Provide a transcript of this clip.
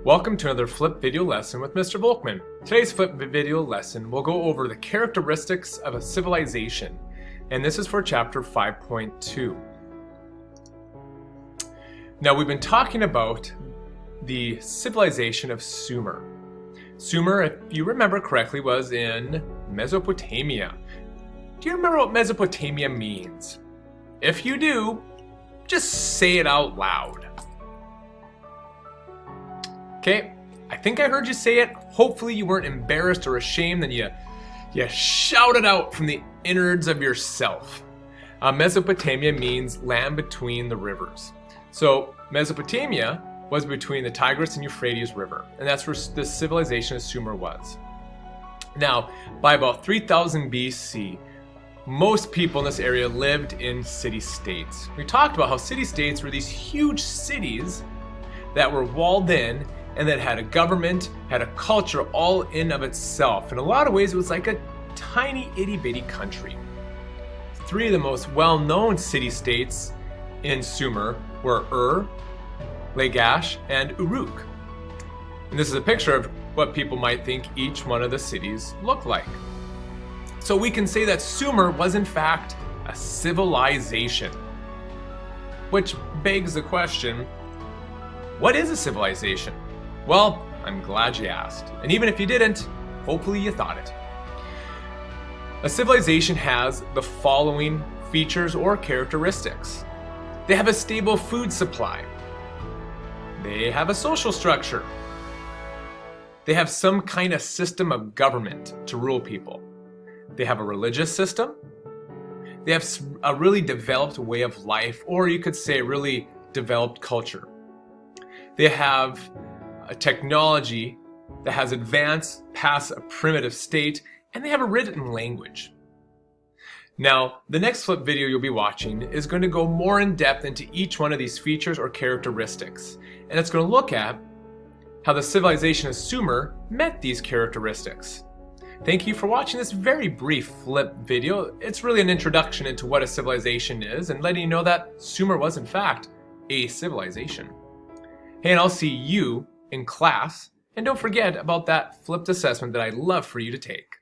Welcome to another Flip video lesson with Mr. Volkman. Today's Flip video lesson will go over the characteristics of a civilization, and this is for chapter 5.2. Now we've been talking about the civilization of Sumer. Sumer, if you remember correctly, was in Mesopotamia. Do you remember what Mesopotamia means? If you do, just say it out loud. Okay, I think I heard you say it. Hopefully you weren't embarrassed or ashamed and you shouted out from the innards of yourself. Mesopotamia means land between the rivers. So Mesopotamia was between the Tigris and Euphrates River, and that's where the civilization of Sumer was. Now, by about 3000 BC, most people in this area lived in city-states. We talked about how city-states were these huge cities that were walled in and that had a government, had a culture all in of itself. In a lot of ways, it was like a tiny itty-bitty country. Three of the most well-known city-states in Sumer were Ur, Lagash, and Uruk. And this is a picture of what people might think each one of the cities looked like. So we can say that Sumer was in fact a civilization. Which begs the question, what is a civilization? Well, I'm glad you asked. And even if you didn't, hopefully you thought it. A civilization has the following features or characteristics. They have a stable food supply. They have a social structure. They have some kind of system of government to rule people. They have a religious system. They have a really developed way of life, or you could say a really developed culture. They have a technology that has advanced past a primitive state, and they have a written language. Now, the next Flip video you'll be watching is going to go more in depth into each one of these features or characteristics, and it's going to look at how the civilization of Sumer met these characteristics. Thank you for watching this very brief Flip video. It's really an introduction into what a civilization is and letting you know that Sumer was in fact a civilization. Hey, and I'll see you in class, and don't forget about that flipped assessment that I'd love for you to take.